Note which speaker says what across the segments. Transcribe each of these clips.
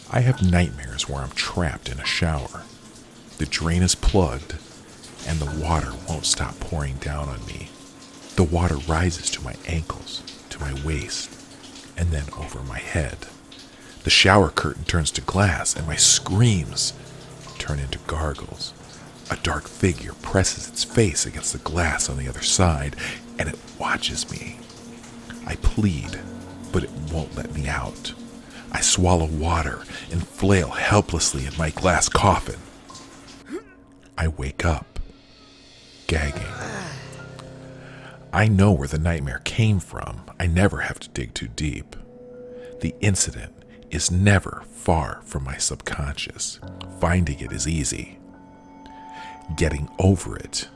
Speaker 1: I have nightmares where I'm trapped in a shower. The drain is plugged, and the water won't stop pouring down on me. The water rises to my ankles, to my waist, and then over my head. The shower curtain turns to glass, and my screams turn into gargles. A dark figure presses its face against the glass on the other side, and it watches me. I plead, but it won't let me out. I swallow water and flail helplessly in my glass coffin. I wake up, gagging. I know where the nightmare came from. I never have to dig too deep. The incident is never far from my subconscious. Finding it is easy. Getting over it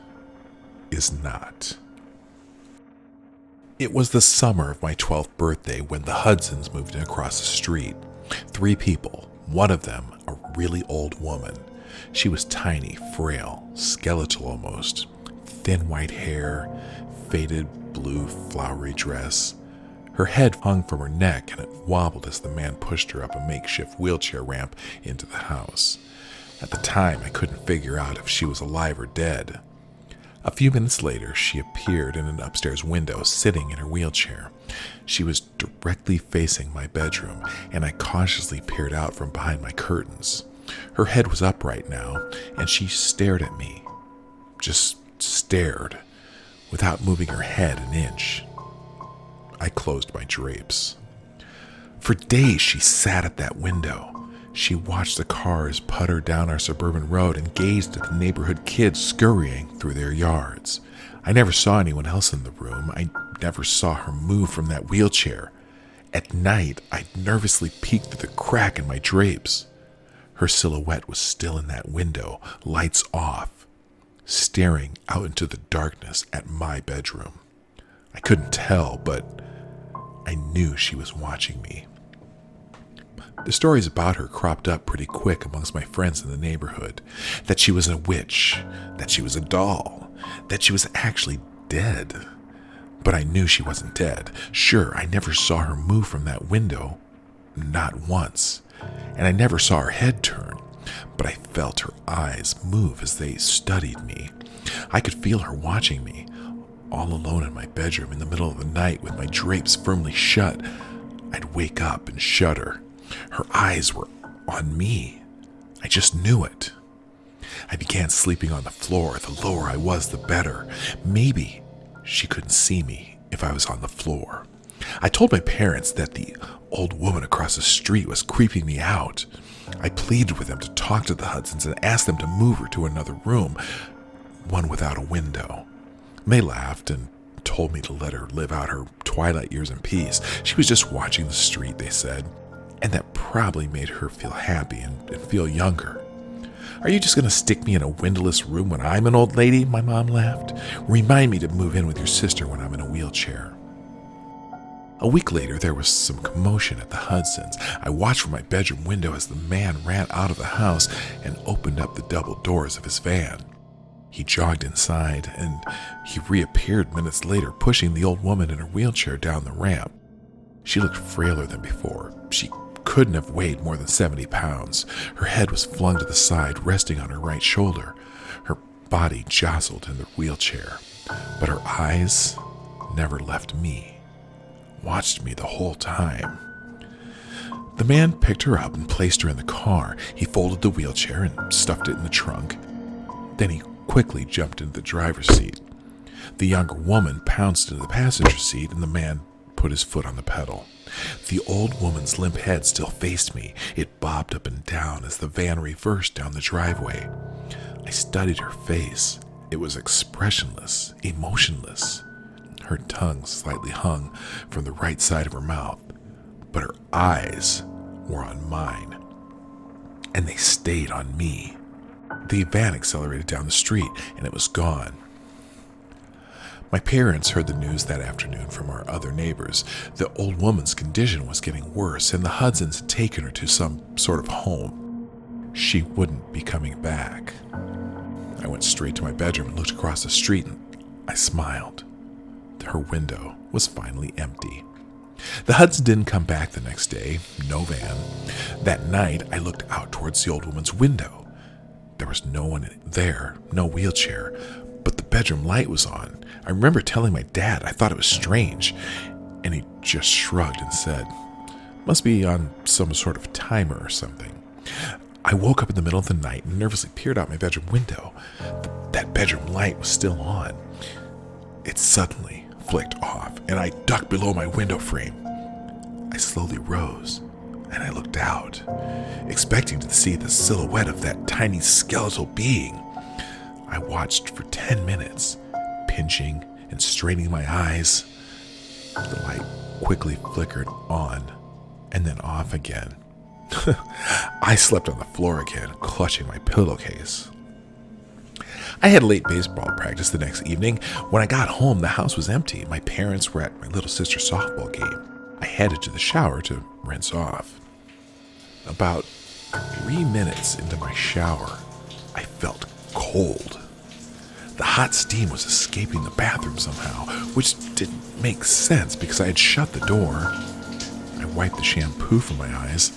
Speaker 1: is not. It was the summer of my 12th birthday when the Hudsons moved in across the street. 3 people, one of them a really old woman. She was tiny, frail, skeletal almost, thin white hair, faded blue flowery dress. Her head hung from her neck and it wobbled as the man pushed her up a makeshift wheelchair ramp into the house. At the time, I couldn't figure out if she was alive or dead. A few minutes later, she appeared in an upstairs window, sitting in her wheelchair. She was directly facing my bedroom, and I cautiously peered out from behind my curtains. Her head was upright now, and she stared at me. Just stared, without moving her head an inch. I closed my drapes. For days, she sat at that window. She watched the cars putter down our suburban road and gazed at the neighborhood kids scurrying through their yards. I never saw anyone else in the room. I never saw her move from that wheelchair. At night, I nervously peeked through the crack in my drapes. Her silhouette was still in that window, lights off, staring out into the darkness at my bedroom. I couldn't tell, but I knew she was watching me. The stories about her cropped up pretty quick amongst my friends in the neighborhood. That she was a witch, that she was a doll, that she was actually dead. But I knew she wasn't dead. Sure, I never saw her move from that window, not once. And I never saw her head turn, but I felt her eyes move as they studied me. I could feel her watching me, all alone in my bedroom in the middle of the night with my drapes firmly shut. I'd wake up and shudder. Her eyes were on me. I just knew it. I began sleeping on the floor. The lower I was, the better. Maybe she couldn't see me if I was on the floor. I told my parents that the old woman across the street was creeping me out. I pleaded with them to talk to the Hudsons and asked them to move her to another room, one without a window. They laughed and told me to let her live out her twilight years in peace. She was just watching the street, they said. And that probably made her feel happy and feel younger. Are you just going to stick me in a windowless room when I'm an old lady? My mom laughed. Remind me to move in with your sister when I'm in a wheelchair. A week later, there was some commotion at the Hudsons. I watched from my bedroom window as the man ran out of the house and opened up the double doors of his van. He jogged inside, and he reappeared minutes later, pushing the old woman in her wheelchair down the ramp. She looked frailer than before. She couldn't have weighed more than 70 pounds. Her head was flung to the side, resting on her right shoulder. Her body jostled in the wheelchair, but her eyes never left me, watched me the whole time. The man picked her up and placed her in the car. He folded the wheelchair and stuffed it in the trunk. Then he quickly jumped into the driver's seat. The younger woman pounced into the passenger seat, and the man put his foot on the pedal. The old woman's limp head still faced me. It bobbed up and down as the van reversed down the driveway. I studied her face. It was expressionless, emotionless. Her tongue slightly hung from the right side of her mouth, but her eyes were on mine, and they stayed on me. The van accelerated down the street, and it was gone. My parents heard the news that afternoon from our other neighbors. The old woman's condition was getting worse, and the Hudsons had taken her to some sort of home. She wouldn't be coming back. I went straight to my bedroom and looked across the street, and I smiled. Her window was finally empty. The Hudson didn't come back the next day, no van. That night, I looked out towards the old woman's window. There was no one there, no wheelchair, but the bedroom light was on. I remember telling my dad I thought it was strange, and he just shrugged and said, "Must be on some sort of timer or something." I woke up in the middle of the night and nervously peered out my bedroom window. That bedroom light was still on. It suddenly flicked off, and I ducked below my window frame. I slowly rose, and I looked out, expecting to see the silhouette of that tiny skeletal being. I watched for 10 minutes, pinching and straining my eyes. The light quickly flickered on and then off again. I slept on the floor again, clutching my pillowcase. I had late baseball practice the next evening. When I got home, the house was empty. My parents were at my little sister's softball game. I headed to the shower to rinse off. About 3 minutes into my shower, I felt cold. The hot steam was escaping the bathroom somehow, which didn't make sense because I had shut the door. I wiped the shampoo from my eyes,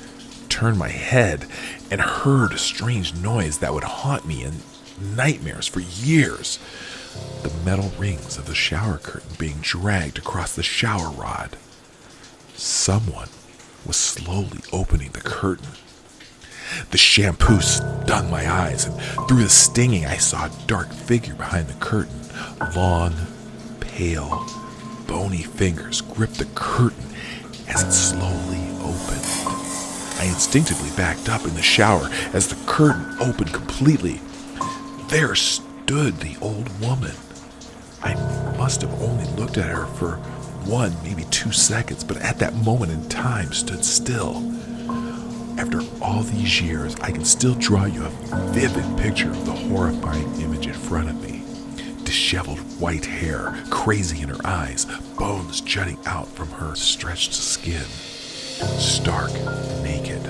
Speaker 1: turned my head, and heard a strange noise that would haunt me in nightmares for years. The metal rings of the shower curtain being dragged across the shower rod. Someone was slowly opening the curtain. The shampoo stung my eyes, and through the stinging I saw a dark figure behind the curtain. Long, pale, bony fingers gripped the curtain as it slowly opened. I instinctively backed up in the shower as the curtain opened completely. There stood the old woman. I must have only looked at her for 1, maybe 2 seconds, but at that moment in time stood still. After all these years, I can still draw you a vivid picture of the horrifying image in front of me. Disheveled white hair, crazy in her eyes, bones jutting out from her stretched skin. Stark naked,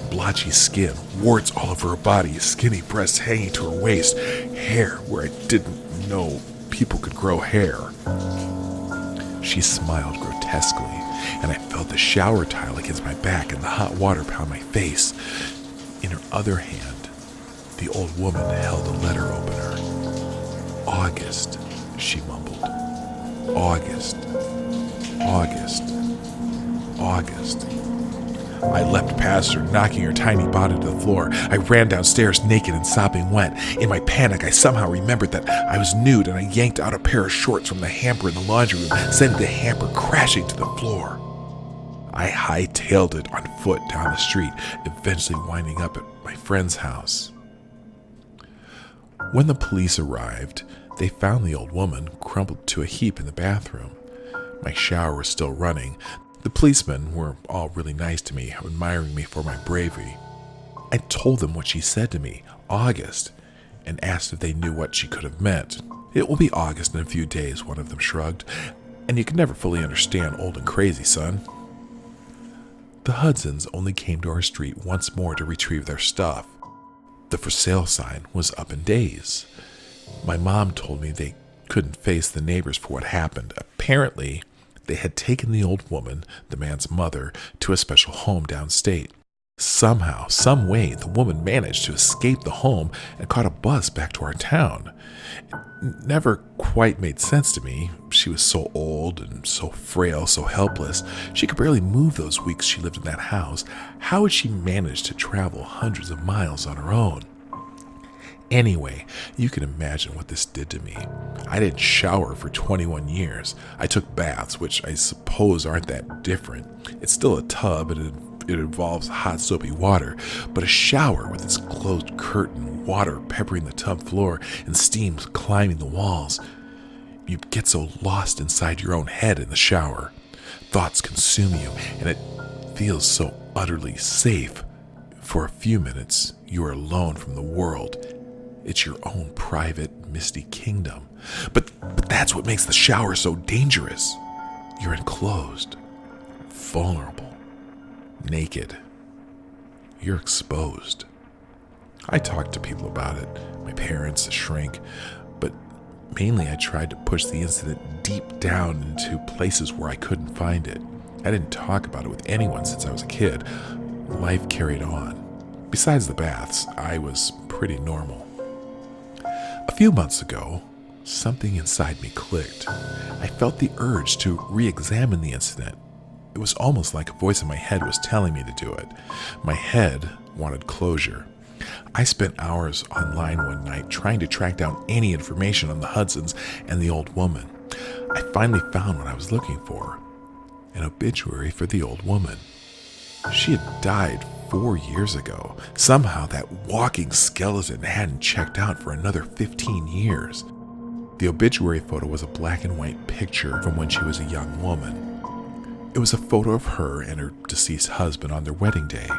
Speaker 1: blotchy skin, warts all over her body, skinny breasts hanging to her waist, hair where I didn't know people could grow hair. She smiled grotesquely, and I felt the shower tile against my back and the hot water pound my face. In her other hand, the old woman held a letter opener. "August," she mumbled. "August, August, August." I leapt past her, knocking her tiny body to the floor. I ran downstairs, naked and sopping wet. In my panic, I somehow remembered that I was nude, and I yanked out a pair of shorts from the hamper in the laundry room, sending the hamper crashing to the floor. I hightailed it on foot down the street, eventually winding up at my friend's house. When the police arrived, they found the old woman crumpled to a heap in the bathroom. My shower was still running. The policemen were all really nice to me, admiring me for my bravery. I told them what she said to me, August, and asked if they knew what she could have meant. "It will be August in a few days," one of them shrugged, "and you can never fully understand old and crazy, son." The Hudsons only came to our street once more to retrieve their stuff. The for sale sign was up in days. My mom told me they couldn't face the neighbors for what happened. Apparently, they had taken the old woman, the man's mother, to a special home downstate. Somehow, some way, the woman managed to escape the home and caught a bus back to our town. It never quite made sense to me. She was so old and so frail, so helpless. She could barely move those weeks she lived in that house. How had she managed to travel hundreds of miles on her own? Anyway, you can imagine what this did to me. I didn't shower for 21 years. I took baths, which I suppose aren't that different. It's still a tub, and it involves hot soapy water, but a shower with its closed curtain, water peppering the tub floor, and steam climbing the walls. You get so lost inside your own head in the shower. Thoughts consume you, and it feels so utterly safe. For a few minutes, you are alone from the world. It's your own private, misty kingdom. But that's what makes the shower so dangerous. You're enclosed, vulnerable, naked. You're exposed. I talked to people about it, my parents, a shrink, but mainly I tried to push the incident deep down into places where I couldn't find it. I didn't talk about it with anyone since I was a kid. Life carried on. Besides the baths, I was pretty normal. A few months ago, something inside me clicked. I felt the urge to re-examine the incident. It was almost like a voice in my head was telling me to do it. My head wanted closure. I spent hours online one night trying to track down any information on the Hudsons and the old woman. I finally found what I was looking for, an obituary for the old woman. She had died 4 years ago. Somehow that walking skeleton hadn't checked out for another 15 years. The obituary photo was a black and white picture from when she was a young woman. It was a photo of her and her deceased husband on their wedding day.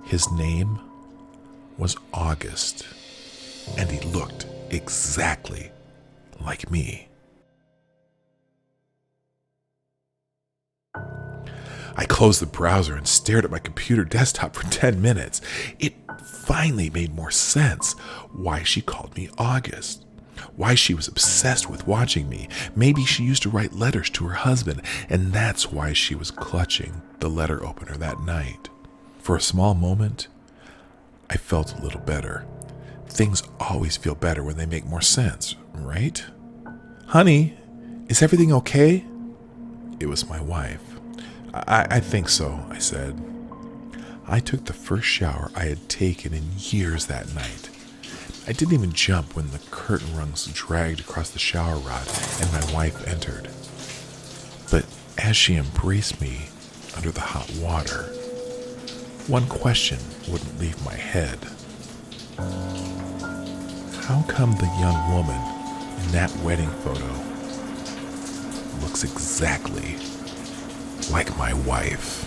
Speaker 1: His name was August, and he looked exactly like me. I closed the browser and stared at my computer desktop for 10 minutes. It finally made more sense why she called me August. Why she was obsessed with watching me. Maybe she used to write letters to her husband, and that's why she was clutching the letter opener that night. For a small moment, I felt a little better. Things always feel better when they make more sense, right? Honey, is everything okay? It was my wife. I think so, I said. I took the first shower I had taken in years that night. I didn't even jump when the curtain rungs dragged across the shower rod and my wife entered. But as she embraced me under the hot water, one question wouldn't leave my head. How come the young woman in that wedding photo looks exactly like my wife?